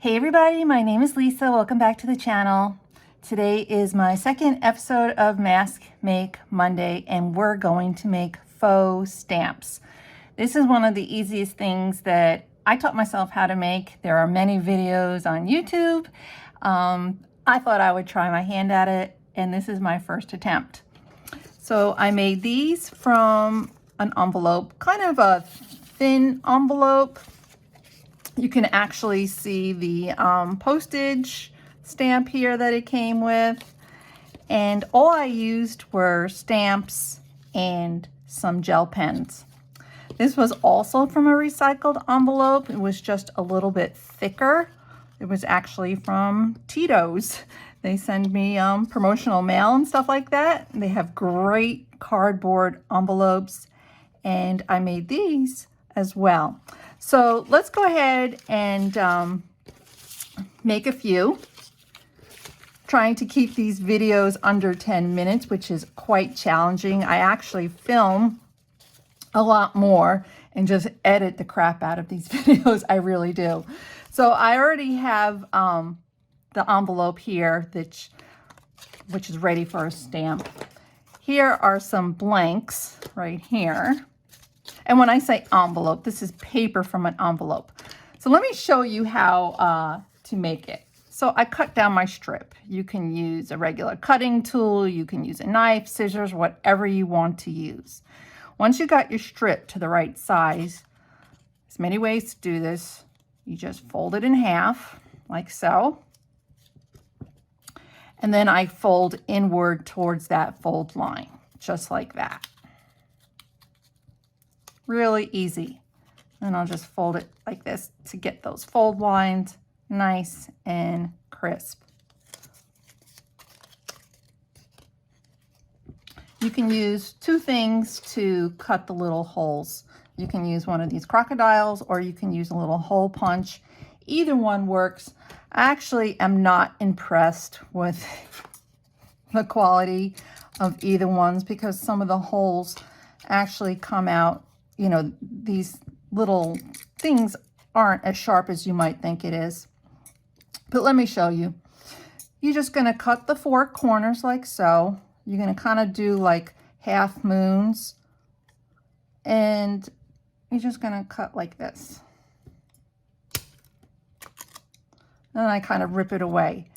Hey everybody, my name is Lisa. Welcome back to the channel. Today is my second episode of Mask Make Monday, and we're going to make faux stamps. This is one of the easiest things that I taught myself how to make. There are many videos on YouTube. I thought I would try my hand at it, and this is my first attempt. So I made these from an envelope, kind of a thin envelope. You can actually see the postage stamp here that it came with. And all I used were stamps and some gel pens. This was also from a recycled envelope. It was just a little bit thicker. It was actually from Tito's. They send me promotional mail and stuff like that. They have great cardboard envelopes, and I made these as well. So let's go ahead and make a few. Trying to keep these videos under 10 minutes, which is quite challenging. I actually film a lot more and just edit the crap out of these videos. I really do. So I already have the envelope here, which is ready for a stamp. Here are some blanks right here. And when I say envelope, this is paper from an envelope. So let me show you how to make it. So I cut down my strip. You can use a regular cutting tool. You can use a knife, scissors, whatever you want to use. Once you got your strip to the right size, there's many ways to do this. You just fold it in half, like so. And then I fold inward towards that fold line, just like that. Really easy. And I'll just fold it like this to get those fold lines nice and crisp. You can use two things to cut the little holes. You can use one of these crocodiles, or you can use a little hole punch. Either one works. I actually am not impressed with the quality of either ones because some of the holes actually come out. You know, these little things aren't as sharp as you might think it is. But let me show you. You're just going to cut the four corners like so. You're going to kind of do like half moons. And you're just going to cut like this. And I kind of rip it away.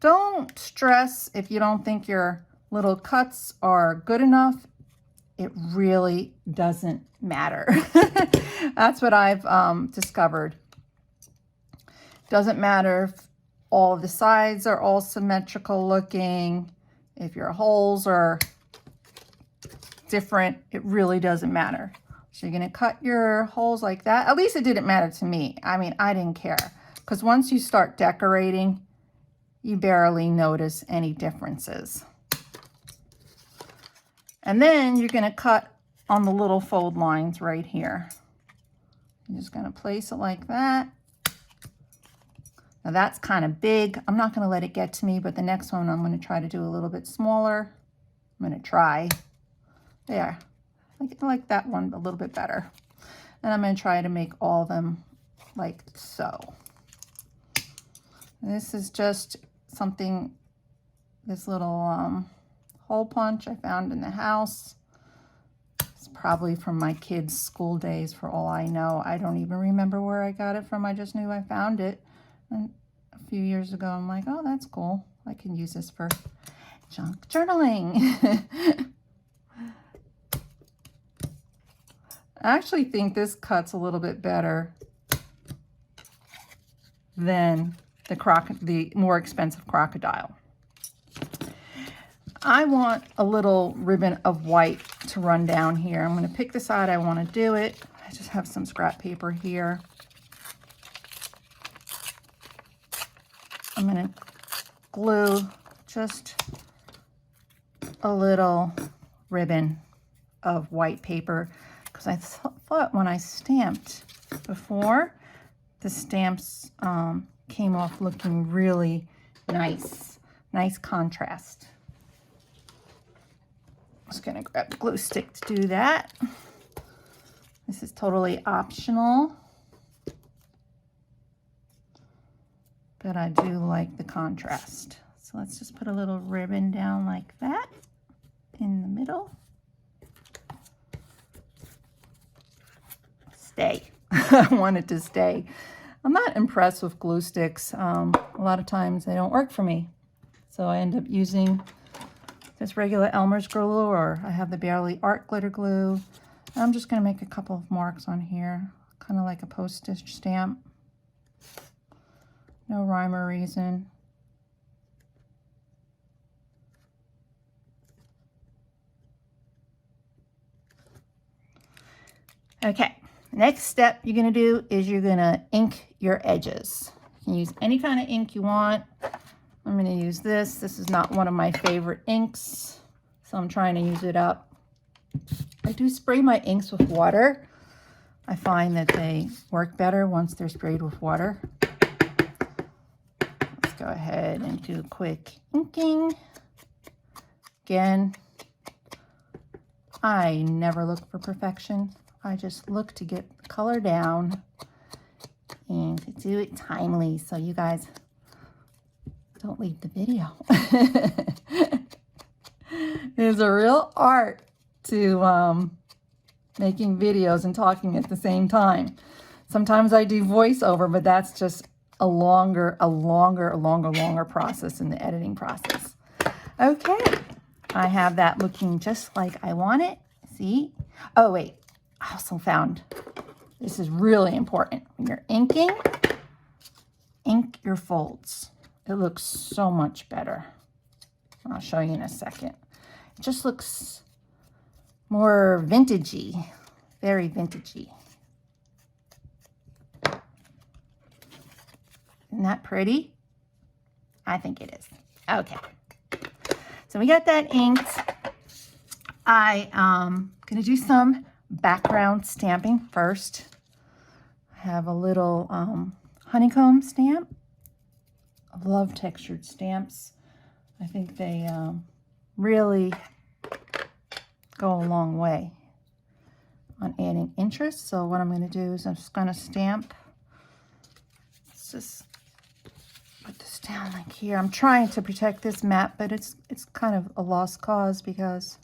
Don't stress if you don't think your little cuts are good enough. It really doesn't matter. That's what I've discovered. Doesn't matter if all of the sides are all symmetrical looking, if your holes are different, it really doesn't matter. So you're going to cut your holes like that. At least it didn't matter to me. I mean, I didn't care, because once you start decorating, you barely notice any differences. And then you're going to cut on the little fold lines right here. You're just going to place it like that. Now that's kind of big. I'm not going to let it get to me, but the next one I'm going to try to do a little bit smaller. I'm going to try. There. I like that one a little bit better. And I'm going to try to make all of them like so. This is just something, this little hole punch I found in the house. It's probably from my kids' school days for all I know. I don't even remember where I got it from. I just knew I found it. And a few years ago, I'm like, oh, that's cool. I can use this for junk journaling. I actually think this cuts a little bit better than the more expensive crocodile. I want a little ribbon of white to run down here. I'm going to pick the side I want to do it. I just have some scrap paper here. I'm going to glue just a little ribbon of white paper, because I thought when I stamped before, the stamps came off looking really nice. Nice contrast. I'm just going to grab the glue stick to do that. This is totally optional. but I do like the contrast. So let's just put a little ribbon down like that in the middle. Stay. I want it to stay. I'm not impressed with glue sticks. A lot of times they don't work for me. So I end up using this regular Elmer's glue, or I have the Barely Art glitter glue. I'm just going to make a couple of marks on here, kind of like a postage stamp. No rhyme or reason. Okay, next step you're going to do is you're going to ink your edges. You can use any kind of ink you want. I'm going to use this. This is not one of my favorite inks, so I'm trying to use it up. I do spray my inks with water. I find that they work better once they're sprayed with water. Let's go ahead and do a quick inking. Again, I never look for perfection. I just look to get the color down and to do it timely so you guys don't leave the video. There's a real art to making videos and talking at the same time. Sometimes I do voiceover, but that's just a longer process in the editing process. Okay, I have that looking just like I want it. See? Oh wait, I also found, this is really important. When you're inking, ink your folds. It looks so much better. I'll show you in a second. It just looks more vintagey, very vintagey. Isn't that pretty? I think it is. Okay. So we got that inked. I'm going to do some background stamping first. I have a little honeycomb stamp. I love textured stamps. I think they really go a long way on adding interest. So what I'm going to do is I'm just going to stamp. Let's just put this down like here. I'm trying to protect this mat, but it's kind of a lost cause because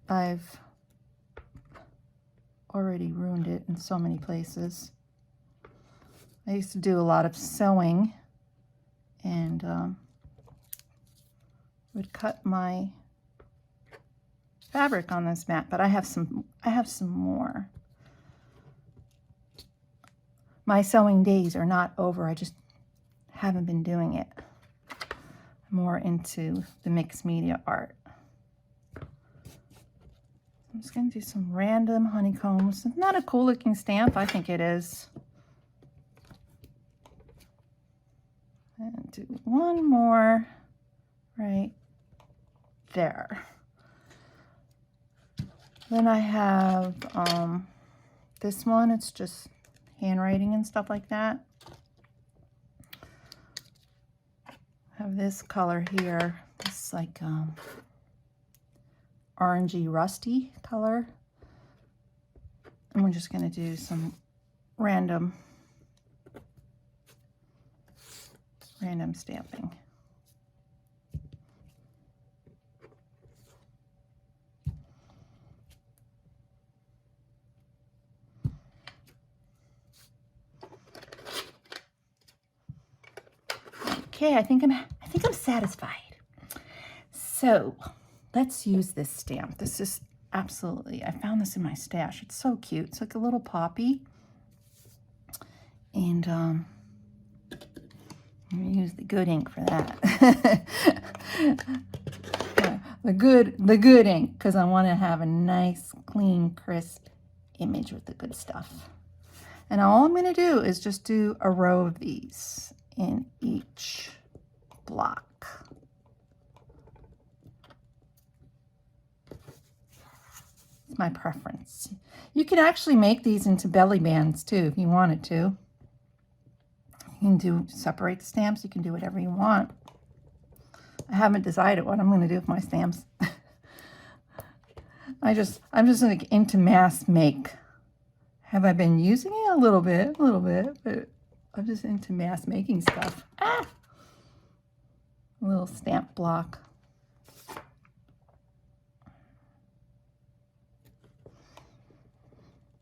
I've already ruined it in so many places. I used to do a lot of sewing and would cut my fabric on this mat, but I have some more. My sewing days are not over. I just haven't been doing it. More into the mixed media art. I'm just going to do some random honeycombs. It's not a cool looking stamp. I think it is. And do one more right there. Then I have this one. It's just handwriting and stuff like that. I have this color here. This like orangey rusty color. And we're just going to do some random stamping. Okay, I think I'm satisfied. So let's use this stamp. This is absolutely, I found this in my stash. It's so cute. It's like a little poppy. And I'm gonna use the good ink for that. the good ink, because I want to have a nice, clean, crisp image with the good stuff. And all I'm gonna do is just do a row of these in each block. It's my preference. You can actually make these into belly bands too if you wanted to. You can separate the stamps. You can do whatever you want. I haven't decided what I'm going to do with my stamps. I'm just like into mass make. Have I been using it a little bit, but I'm just into mass making stuff. Ah! A little stamp block.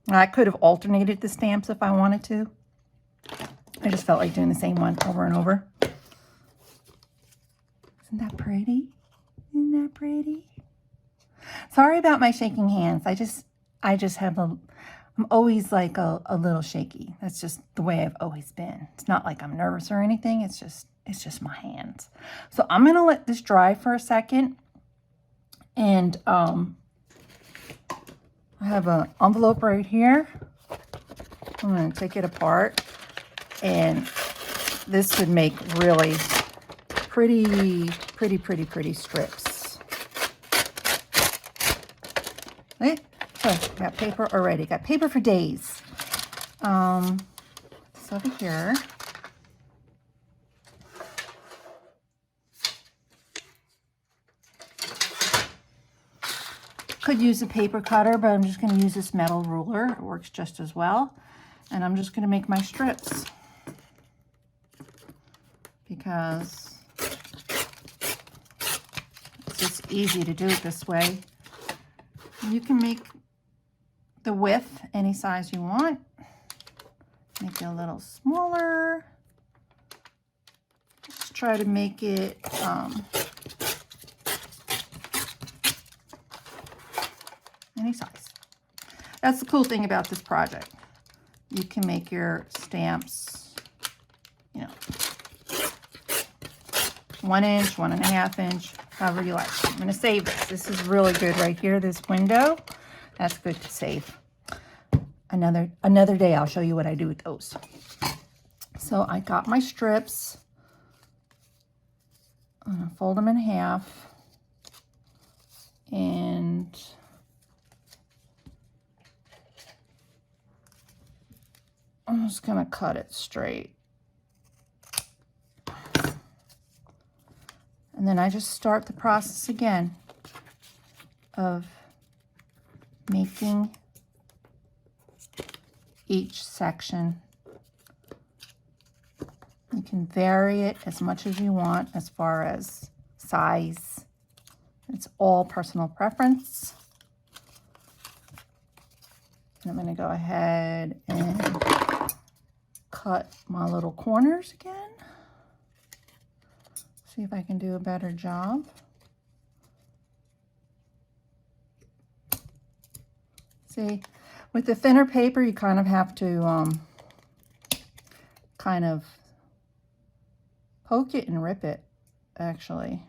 I could have alternated the stamps if I wanted to. I just felt like doing the same one over and over. Isn't that pretty? Isn't that pretty? Sorry about my shaking hands. I just have I'm always like a little shaky. That's just the way I've always been. It's not like I'm nervous or anything. It's just my hands. So I'm going to let this dry for a second. And I have an envelope right here. I'm going to take it apart. And this would make really pretty strips. Okay, so got paper already. Got paper for days. This over here. Could use a paper cutter, but I'm just going to use this metal ruler. It works just as well. And I'm just going to make my strips because it's just easy to do it this way. You can make the width any size you want. Make it a little smaller. Just try to make it any size. That's the cool thing about this project. You can make your stamps, you know, 1 inch, 1.5 inch, however you like. I'm going to save this. This is really good right here, this window. That's good to save. Another day I'll show you what I do with those. So I got my strips. I'm going to fold them in half. And I'm just going to cut it straight. And then I just start the process again of making each section. You can vary it as much as you want as far as size. It's all personal preference. And I'm going to go ahead and cut my little corners again. See if I can do a better job. See, with the thinner paper, you kind of have to kind of poke it and rip it, actually.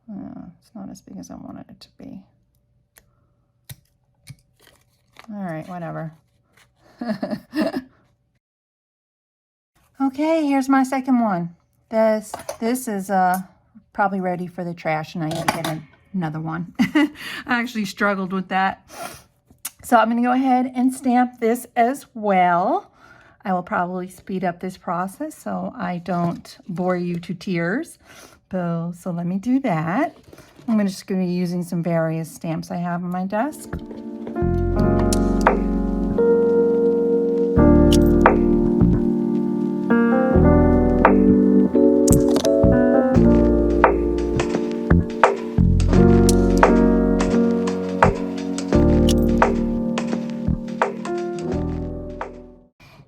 It's not as big as I wanted it to be. All right, whatever. Okay, here's my second one. This is probably ready for the trash, and I need to get another one. I actually struggled with that. So I'm going to go ahead and stamp this as well. I will probably speed up this process so I don't bore you to tears. So let me do that. I'm just going to be using some various stamps I have on my desk.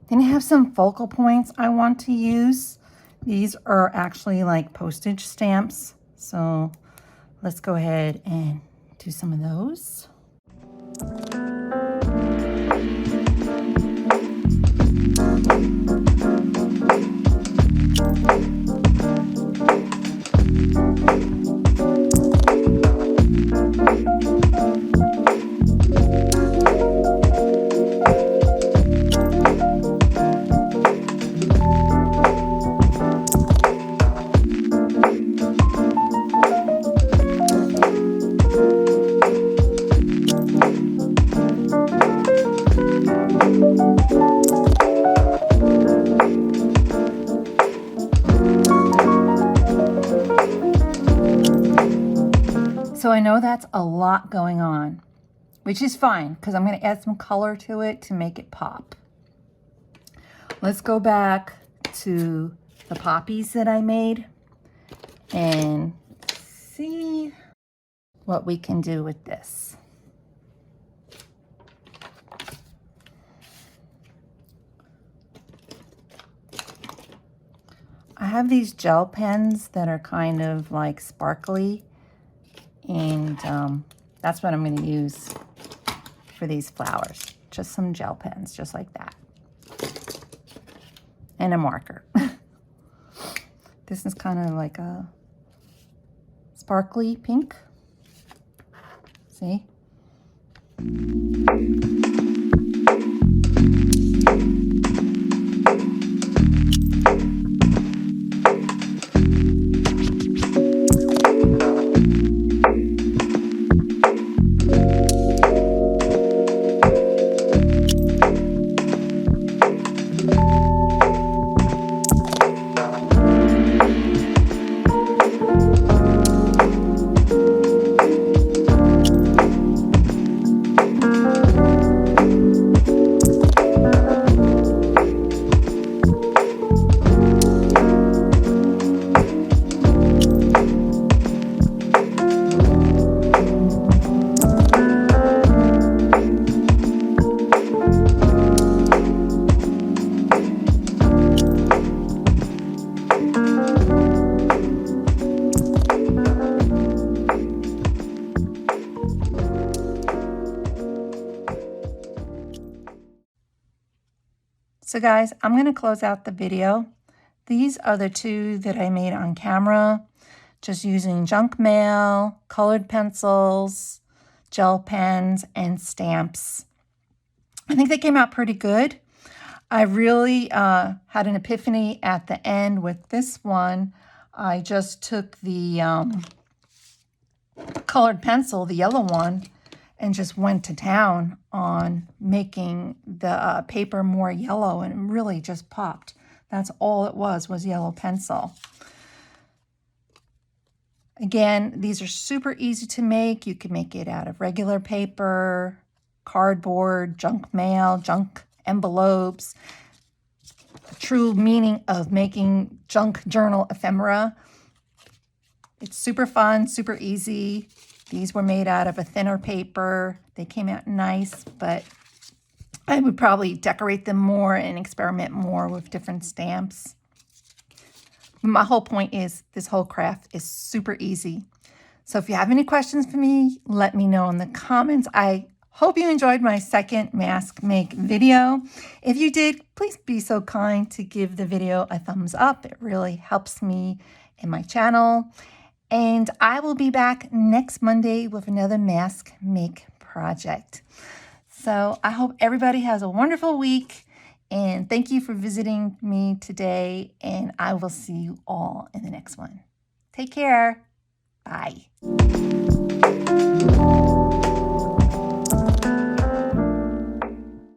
Then I have some focal points I want to use. These are actually like postage stamps. So let's go ahead and do some of those. So I know that's a lot going on, which is fine because I'm going to add some color to it to make it pop. Let's go back to the poppies that I made and see what we can do with this. I have these gel pens that are kind of like sparkly, and that's what I'm going to use for these flowers. Just some gel pens, just like that. And a marker. This is kind of like a sparkly pink. See? So guys, I'm going to close out the video. These are the two that I made on camera, just using junk mail, colored pencils, gel pens, and stamps. I think they came out pretty good. I really had an epiphany at the end with this one. I just took the colored pencil, the yellow one, and just went to town on making the paper more yellow, and it really just popped. That's all it was yellow pencil. Again, these are super easy to make. You can make it out of regular paper, cardboard, junk mail, junk envelopes. The true meaning of making junk journal ephemera. It's super fun, super easy. These were made out of a thinner paper. They came out nice, but I would probably decorate them more and experiment more with different stamps. My whole point is this whole craft is super easy. So if you have any questions for me, let me know in the comments. I hope you enjoyed my second mask make video. If you did, please be so kind to give the video a thumbs up. It really helps me and my channel. And I will be back next Monday with another mask make project. So I hope everybody has a wonderful week. And thank you for visiting me today. And I will see you all in the next one. Take care. Bye.